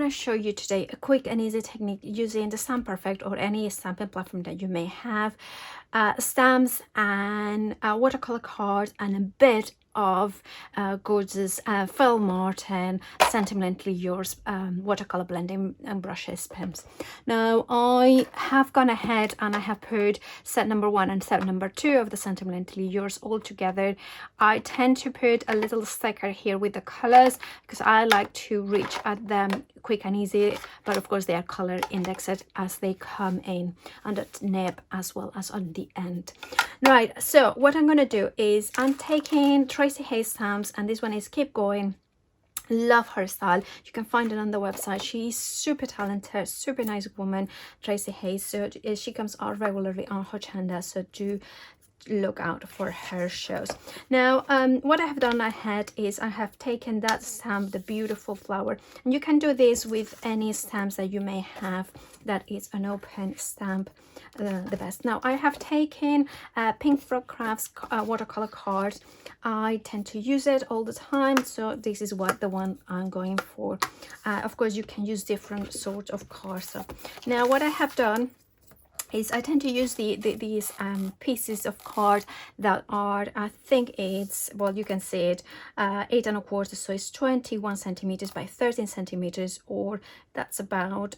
want to show you today a quick and easy technique using the Stamp Perfect or any stamping platform that you may have. Stamps and watercolor cards and a bit of gorgeous Phil Martin Sentimentally Yours watercolor blending and brushes pens. Now I have gone ahead and I have put set number 1 and set number 2 of the Sentimentally Yours all together. I tend to put a little sticker here with the colors because I like to reach at them quick and easy, but of course they are color indexed as they come in on the nib as well as on the end. Right, so what I'm going to do is I'm taking Tracy Hayes stamps, and this one is Keep Going. Love her style. You can find it on the website. She's super talented, super nice woman, Tracy Hayes. So she comes out regularly on Hochanda, so do look out for her shows. Now what I have done ahead is I have taken that stamp, the beautiful flower, and you can do this with any stamps that you may have that is an open stamp, the best. Now I have taken Pink Frog Crafts watercolor cards. I tend to use it all the time, so this is what the one I'm going for. Of course you can use different sorts of cards. So now what I have done is I tend to use these pieces of card that are, I think it's, well, you can see it, 8 1/4, so it's 21 centimeters by 13 centimeters, or that's about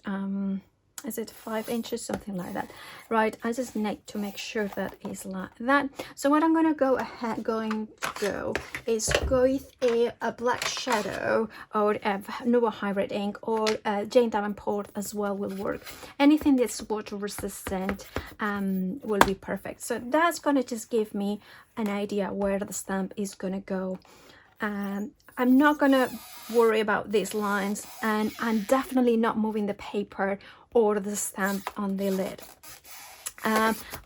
is it 5 inches, something like that, right? I just need to make sure that is like that. So what I'm going to go is go with a black shadow or a Nuvo Hybrid ink, or Jane Davenport as well will work. Anything that's water resistant will be perfect. So that's going to just give me an idea where the stamp is going to go. I'm not going to worry about these lines, and I'm definitely not moving the paper or the stamp on the lid.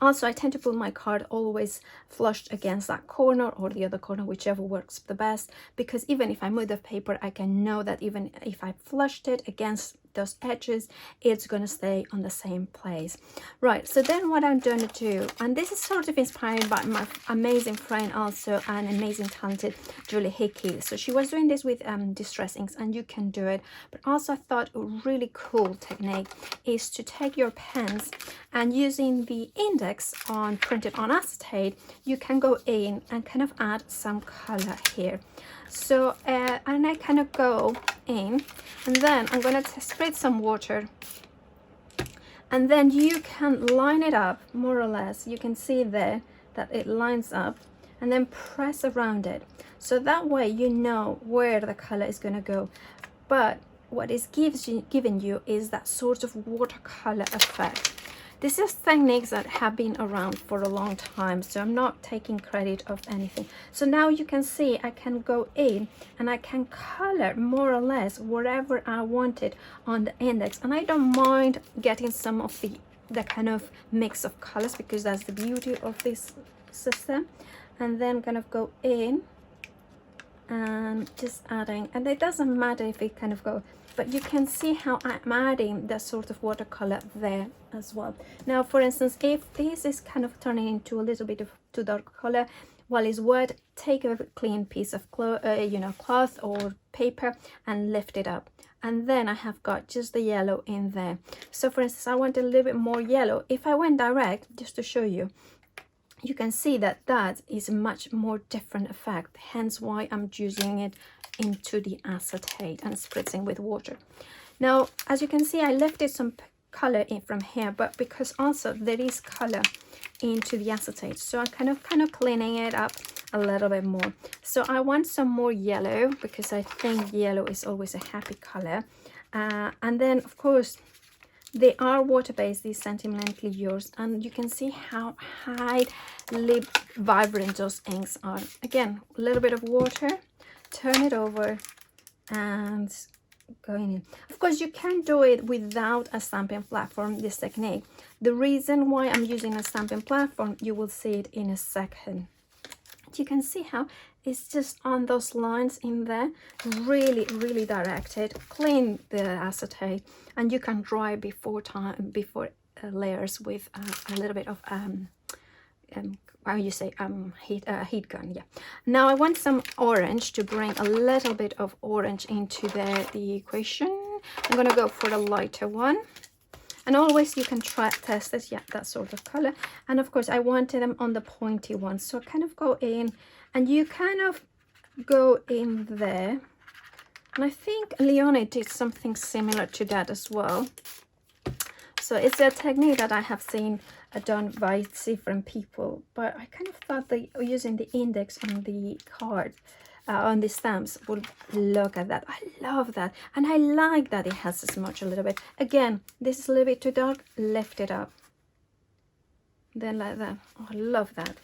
Also, I tend to put my card always flushed against that corner or the other corner, whichever works the best, because even if I move the paper, I can know that even if I flushed it against those edges, it's going to stay on the same place. Right, so then what I'm going to do, and this is sort of inspired by my amazing friend, also an amazing talented Julie Hickey. So she was doing this with distress inks, and you can do it, but also I thought a really cool technique is to take your pens and using the index on printed on acetate, you can go in and kind of add some color here. So and I kind of go in, and then I'm going to spread some water, and then you can line it up more or less. You can see there that it lines up, and then press around it, so that way you know where the color is going to go. But what is giving you is that sort of watercolor effect. This is techniques that have been around for a long time, so I'm not taking credit of anything. So now you can see I can go in and I can color more or less wherever I want it on the index, and I don't mind getting some of the kind of mix of colors, because that's the beauty of this system. And then kind of go in and just adding, and it doesn't matter if it kind of go, but you can see how I'm adding that sort of watercolor there as well. Now for instance, if this is kind of turning into a little bit of too dark color while it's wet, take a clean piece of cloth or paper and lift it up, and then I have got just the yellow in there. So for instance, I want a little bit more yellow. If I went direct, just to show you, you can see that that is a much more different effect, hence why I'm using it into the acetate and spritzing with water. Now as you can see, I lifted some color in from here, but because also there is color into the acetate, so I'm kind of cleaning it up a little bit more. So I want some more yellow, because I think yellow is always a happy color. And then of course they are water-based, these Sentimentally Yours, and you can see how highly vibrant those inks are. Again, a little bit of water, turn it over and going in. Of course you can do it without a stamping platform, this technique. The reason why I'm using a stamping platform, you will see it in a second. You can see how it's just on those lines in there, really directed. Clean the acetate, and you can dry before layers with a little bit of how you say heat gun. Yeah, now I want some orange to bring a little bit of orange into the equation. I'm gonna go for a lighter one. And always you can test this, yeah, that sort of color. And of course I wanted them on the pointy one, so I kind of go in, and you kind of go in there. And I think Leonie did something similar to that as well. So it's a technique that I have seen done by different people, but I kind of thought that using the index on the card, on the stamps, would look at that. I love that, and I like that it has this much a little bit. Again, this is a little bit too dark, lift it up, then like that. Oh, I love that.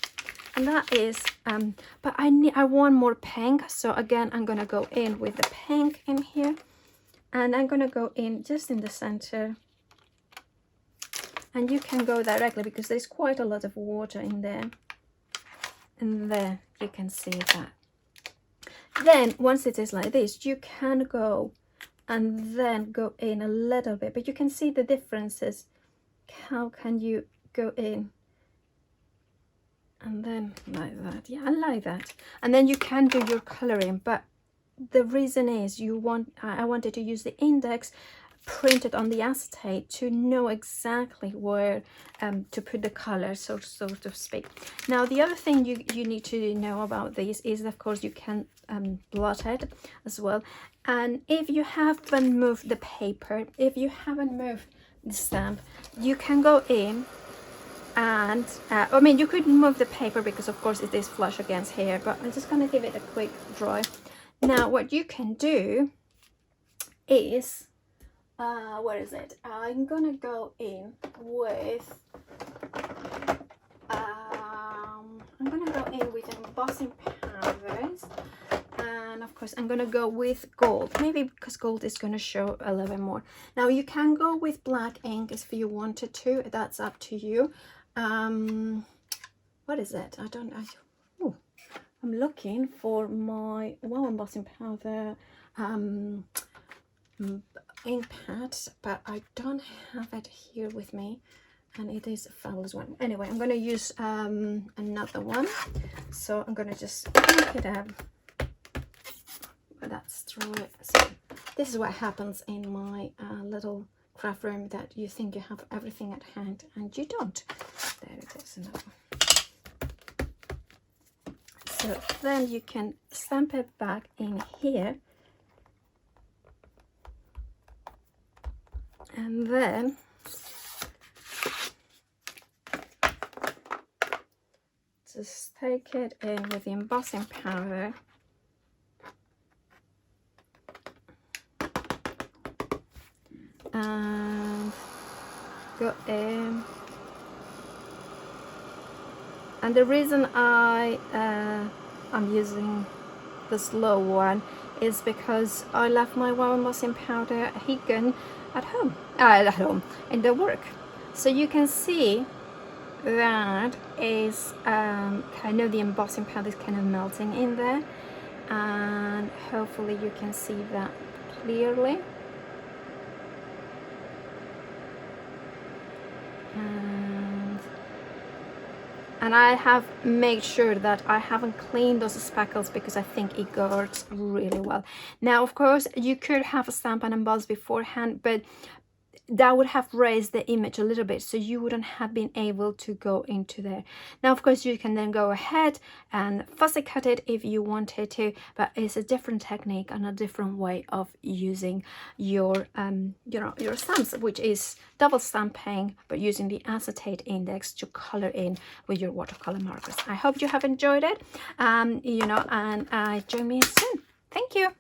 And that is but I want more pink, so again I'm gonna go in with the pink in here, and I'm gonna go in just in the center. And you can go directly because there's quite a lot of water in there, and there you can see that. Then once it is like this, you can go and then go in a little bit, but you can see the differences. How can you go in and then like that? Yeah, I like that. And then you can do your coloring, but the reason is I wanted to use the index printed on the acetate to know exactly where to put the color, so to speak. Now the other thing you need to know about this is, of course, you can blot it as well. And if you haven't moved the paper, if you haven't moved the stamp, you can go in and I mean, you could move the paper because of course it is flush against here, but I'm just gonna give it a quick dry. Now what you can do is what is it? I'm gonna go in with embossing powders, and of course I'm gonna go with gold, maybe because gold is gonna show a little bit more. Now you can go with black ink if you wanted to, that's up to you. What is it? I'm looking for my embossing powder ink pad, but I don't have it here with me, and it is a fabulous one. Anyway, I'm going to use another one, so I'm going to just ink it up. That's true. So this is what happens in my little craft room, that you think you have everything at hand and you don't. There it is, another one. So then you can stamp it back in here, and then just take it in with the embossing powder and go in. And the reason I'm using the slow one is because I left my embossing powder heat gun at home in the work, so you can see that is kind of the embossing powder is kind of melting in there, and hopefully you can see that clearly. And I have made sure that I haven't cleaned those speckles because I think it works really well. Now, of course, you could have a stamp and emboss beforehand, but that would have raised the image a little bit, so you wouldn't have been able to go into there. Now, of course, you can then go ahead and fussy cut it if you wanted to, but it's a different technique and a different way of using your your stamps, which is double stamping but using the acetate index to color in with your watercolor markers. I hope you have enjoyed it, and join me soon. Thank you.